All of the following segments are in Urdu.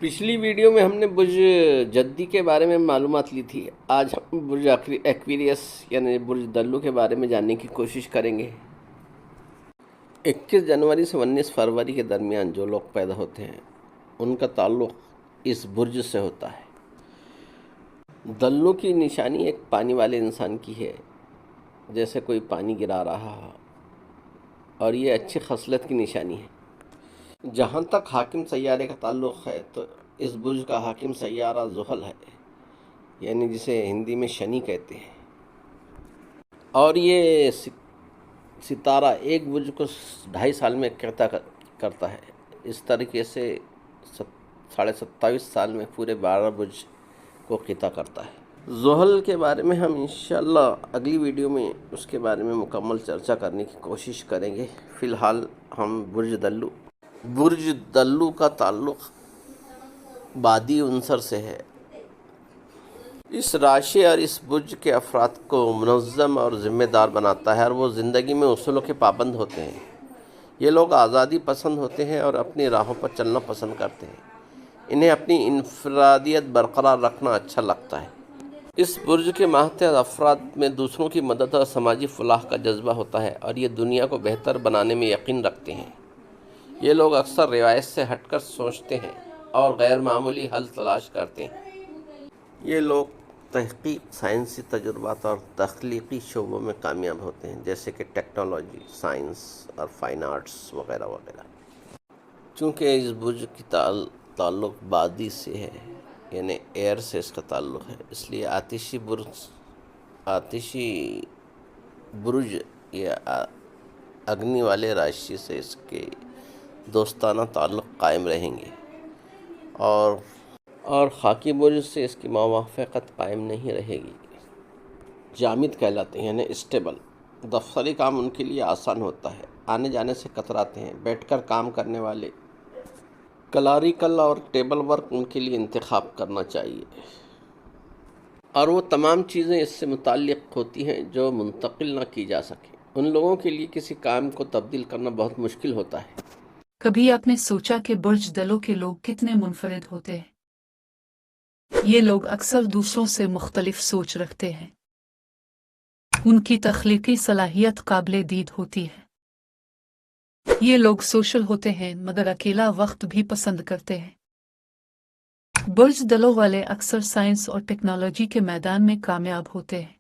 پچھلی ویڈیو میں ہم نے برج جدی کے بارے میں معلومات لی تھی۔ آج ہم برج ایکویریس یعنی برج دلو کے بارے میں جاننے کی کوشش کریں گے۔ 21 جنوری سے 19 فروری کے درمیان جو لوگ پیدا ہوتے ہیں ان کا تعلق اس برج سے ہوتا ہے۔ دلو کی نشانی ایک پانی والے انسان کی ہے، جیسے کوئی پانی گرا رہا ہو، اور یہ اچھی خصلت کی نشانی ہے۔ جہاں تک حاکم سیارے کا تعلق ہے تو اس برج کا حاکم سیارہ زحل ہے، یعنی جسے ہندی میں شنی کہتے ہیں، اور یہ ستارہ ایک برج کو 2.5 سال میں قطع کرتا ہے۔ اس طریقے سے 27.5 سال میں پورے 12 برج کو قطع کرتا ہے۔ زحل کے بارے میں ہم انشاءاللہ اگلی ویڈیو میں اس کے بارے میں مکمل چرچا کرنے کی کوشش کریں گے۔ فی الحال ہم برج دلو کا تعلق بادی عنصر سے ہے۔ اس راشی اور اس برج کے افراد کو منظم اور ذمہ دار بناتا ہے، اور وہ زندگی میں اصولوں کے پابند ہوتے ہیں۔ یہ لوگ آزادی پسند ہوتے ہیں اور اپنی راہوں پر چلنا پسند کرتے ہیں۔ انہیں اپنی انفرادیت برقرار رکھنا اچھا لگتا ہے۔ اس برج کے ماتحت افراد میں دوسروں کی مدد اور سماجی فلاح کا جذبہ ہوتا ہے، اور یہ دنیا کو بہتر بنانے میں یقین رکھتے ہیں۔ یہ لوگ اکثر روایت سے ہٹ کر سوچتے ہیں اور غیر معمولی حل تلاش کرتے ہیں۔ یہ لوگ تحقیق، سائنسی تجربات اور تخلیقی شعبوں میں کامیاب ہوتے ہیں، جیسے کہ ٹیکنالوجی، سائنس اور فائن آرٹس وغیرہ وغیرہ۔ چونکہ اس برج کی تعلق بادی سے ہے، یعنی ایئر سے اس کا تعلق ہے، اس لیے آتشی برج یا اگنی والے راشی سے اس کے دوستانہ تعلق قائم رہیں گے، اور خاکی برج سے اس کی موافقت قائم نہیں رہے گی۔ جامد کہلاتے ہیں، یعنی اسٹیبل۔ دفتری کام ان کے لیے آسان ہوتا ہے، آنے جانے سے کتراتے ہیں۔ بیٹھ کر کام کرنے والے کلریکل اور ٹیبل ورک ان کے لیے انتخاب کرنا چاہیے، اور وہ تمام چیزیں اس سے متعلق ہوتی ہیں جو منتقل نہ کی جا سکیں۔ ان لوگوں کے لیے کسی کام کو تبدیل کرنا بہت مشکل ہوتا ہے۔ کبھی آپ نے سوچا کہ برج دلو کے لوگ کتنے منفرد ہوتے ہیں؟ یہ لوگ اکثر دوسروں سے مختلف سوچ رکھتے ہیں۔ ان کی تخلیقی صلاحیت قابل دید ہوتی ہے۔ یہ لوگ سوشل ہوتے ہیں مگر اکیلا وقت بھی پسند کرتے ہیں۔ برج دلو والے اکثر سائنس اور ٹیکنالوجی کے میدان میں کامیاب ہوتے ہیں۔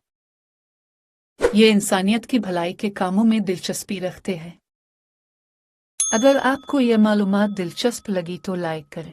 یہ انسانیت کی بھلائی کے کاموں میں دلچسپی رکھتے ہیں۔ اگر آپ کو یہ معلومات دلچسپ لگی تو لائک کریں۔